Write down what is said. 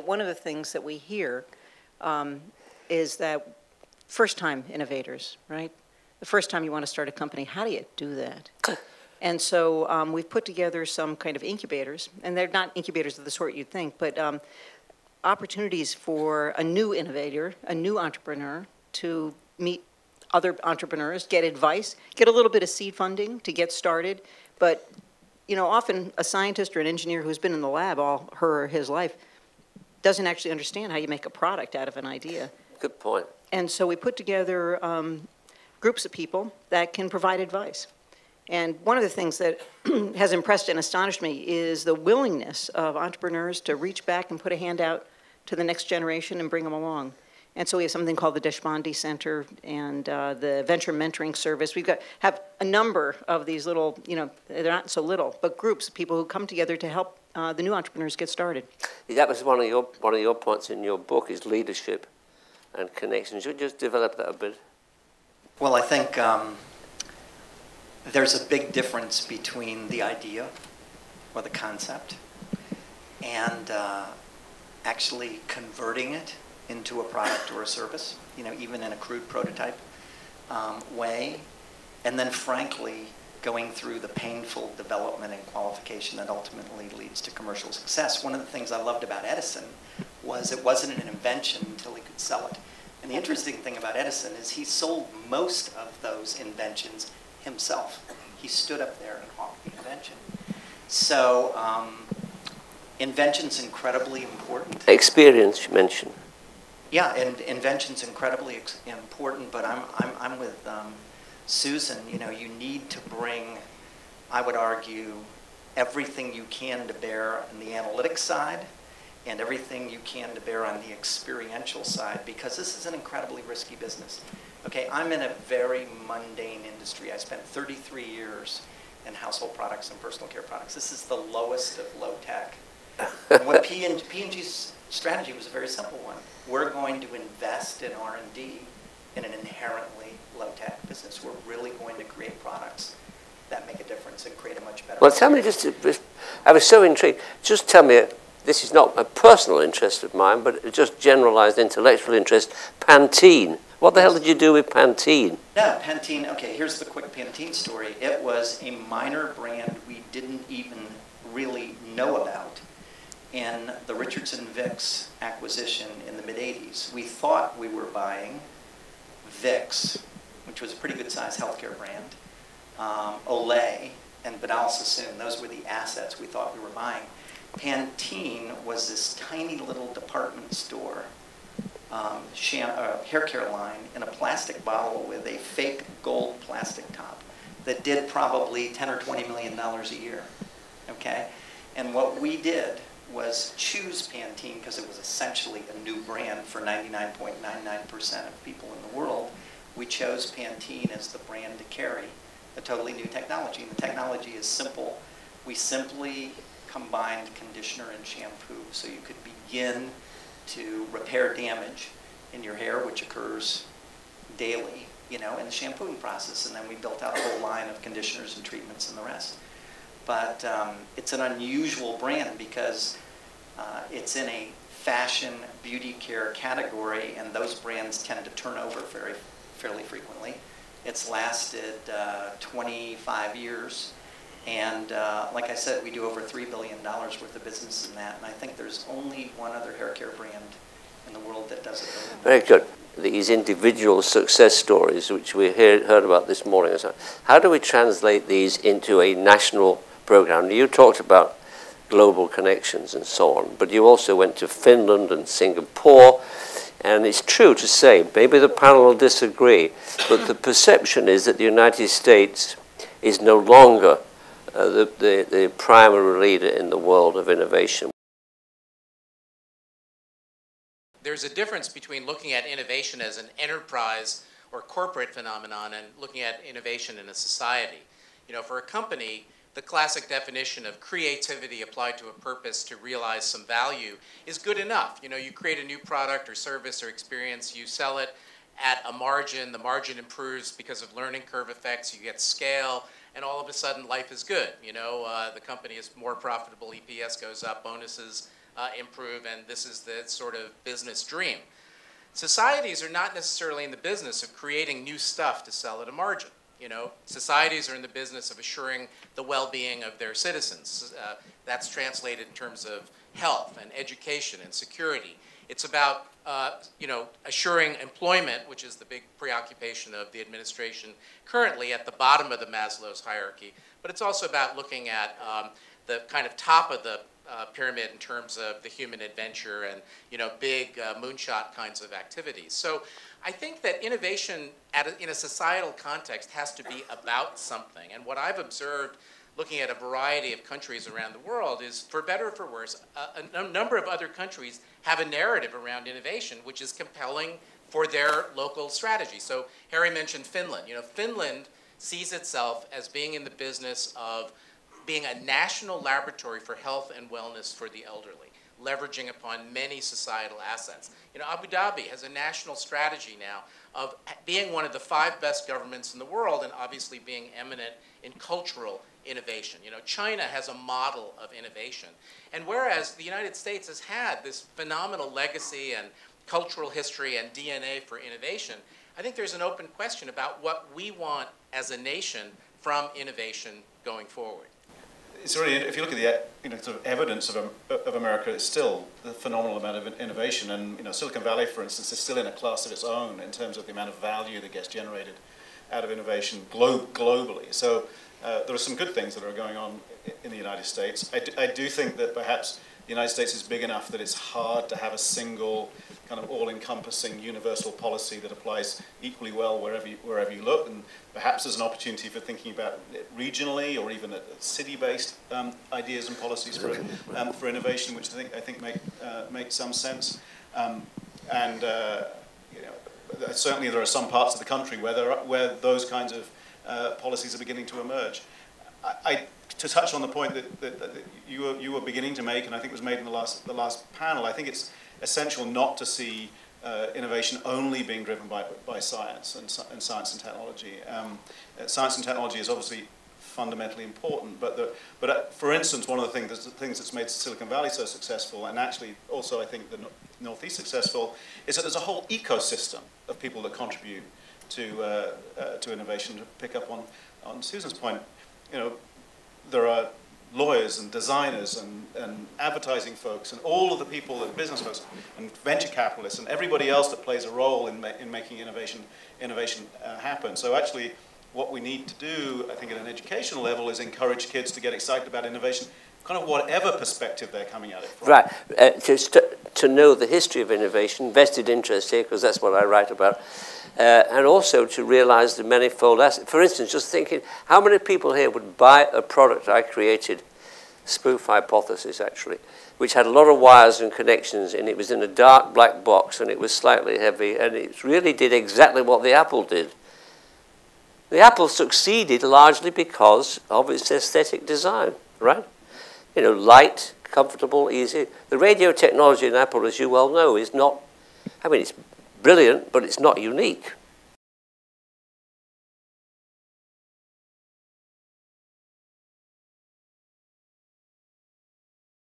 one of the things that we hear is that first-time innovators, right? The first time you want to start a company, how do you do that? And so we've put together some kind of incubators, and they're not incubators of the sort you'd think, but opportunities for a new innovator, a new entrepreneur, to meet other entrepreneurs, get advice, get a little bit of seed funding to get started. But, you know, often a scientist or an engineer who's been in the lab all her or his life doesn't actually understand how you make a product out of an idea. Good point. And so we put together groups of people that can provide advice. And one of the things that has impressed and astonished me is the willingness of entrepreneurs to reach back and put a hand out to the next generation and bring them along. And so we have something called the Deshpande Center and the Venture Mentoring Service. We've have a number of these little, you know, they're not so little, but groups of people who come together to help the new entrepreneurs get started. That was one of your points in your book, is leadership and connections. You just develop that a bit. Well, I think there's a big difference between the idea or the concept and actually converting it into a product or a service, you know, even in a crude prototype way, and then frankly going through the painful development and qualification that ultimately leads to commercial success. One of the things I loved about Edison was it wasn't an invention until he could sell it. And the interesting thing about Edison is he sold most of those inventions himself. He stood up there and hawked the invention. So invention's incredibly important. Experience, you mentioned. Yeah, and invention's incredibly important, but I'm with Susan. You know, you need to bring, I would argue, everything you can to bear on the analytics side and everything you can to bear on the experiential side, because this is an incredibly risky business. Okay, I'm in a very mundane industry. I spent 33 years in household products and personal care products. This is the lowest of low tech. And what P&G's strategy was a very simple one. We're going to invest in R&D in an inherently low-tech business. We're really going to create products that make a difference and create a much better. Well, tell me I was so intrigued. Just tell me, this is not a personal interest of mine, but just generalized intellectual interest, Pantene. What the hell did you do with Pantene? No, Pantene, okay, here's the quick Pantene story. It was a minor brand we didn't even really know about in the Richardson Vicks acquisition in the mid-'80s. We thought we were buying Vicks, which was a pretty good-sized healthcare brand, Olay, and Vidal Sassoon. Those were the assets we thought we were buying. Pantene was this tiny little department store hair care line in a plastic bottle with a fake gold plastic top that did probably $10 or $20 million a year. Okay? And what we did was choose Pantene because it was essentially a new brand for 99.99% of people in the world. We chose Pantene as the brand to carry a totally new technology. And the technology is simple. We simply combined conditioner and shampoo so you could begin to repair damage in your hair, which occurs daily, you know, in the shampooing process. And then we built out a whole line of conditioners and treatments and the rest. But it's an unusual brand because it's in a fashion beauty care category, and those brands tend to turn over fairly frequently. It's lasted 25 years, and like I said, we do over $3 billion worth of business in that, and I think there's only one other hair care brand in the world that does it. Very good. These individual success stories, which we heard about this morning, how do we translate these into a national program? You talked about global connections and so on, but you also went to Finland and Singapore, and it's true to say, maybe the panel will disagree, but the perception is that the United States is no longer the primary leader in the world of innovation. There's a difference between looking at innovation as an enterprise or corporate phenomenon and looking at innovation in a society. You know, for a company, the classic definition of creativity applied to a purpose to realize some value is good enough. You know, you create a new product or service or experience, you sell it at a margin, the margin improves because of learning curve effects, you get scale, and all of a sudden life is good. You know, the company is more profitable, EPS goes up, bonuses improve, and this is the sort of business dream. Societies are not necessarily in the business of creating new stuff to sell at a margin. You know, societies are in the business of assuring the well-being of their citizens. That's translated in terms of health and education and security. It's about, you know, assuring employment, which is the big preoccupation of the administration currently at the bottom of the Maslow's hierarchy. But it's also about looking at the kind of top of the pyramid in terms of the human adventure and, you know, big moonshot kinds of activities. So I think that innovation in a societal context has to be about something. And what I've observed looking at a variety of countries around the world is, for better or for worse, a number of other countries have a narrative around innovation which is compelling for their local strategy. So Harry mentioned Finland. You know, Finland sees itself as being in the business of being a national laboratory for health and wellness for the elderly, leveraging upon many societal assets. You know, Abu Dhabi has a national strategy now of being one of the 5 best governments in the world and obviously being eminent in cultural innovation. You know, China has a model of innovation. And whereas the United States has had this phenomenal legacy and cultural history and DNA for innovation, I think there's an open question about what we want as a nation from innovation going forward. It's really, if you look at the sort of evidence of America, it's still a phenomenal amount of innovation. And Silicon Valley, for instance, is still in a class of its own in terms of the amount of value that gets generated out of innovation globally. So there are some good things that are going on in the United States. I do think that perhaps the United States is big enough that it's hard to have a single kind of all-encompassing universal policy that applies equally well wherever you look, and perhaps there's an opportunity for thinking about it regionally or even city-based ideas and policies for innovation, which I think make some sense. Certainly there are some parts of the country where those kinds of policies are beginning to emerge. To touch on the point that you were beginning to make, and I think was made in the last panel, I think it's essential not to see innovation only being driven by science and science and technology. Science and technology is obviously fundamentally important, but for instance, one of the things that's made Silicon Valley so successful, and actually also I think the Northeast successful, is that there's a whole ecosystem of people that contribute to innovation. To pick up on Susan's point, there are lawyers and designers and advertising folks and all of the people and business folks and venture capitalists and everybody else that plays a role in making innovation happen. So actually what we need to do, I think, at an educational level is encourage kids to get excited about innovation, kind of whatever perspective they're coming at it from. Right. To know the history of innovation, vested interest here, because that's what I write about, and also to realize the manifold assets. For instance, just thinking, how many people here would buy a product I created, Spoof Hypothesis actually, which had a lot of wires and connections, and it was in a dark black box, and it was slightly heavy, and it really did exactly what the Apple did. The Apple succeeded largely because of its aesthetic design, right? Light, comfortable, easy. The radio technology in Apple, as you well know, is not, I mean, it's brilliant, but it's not unique.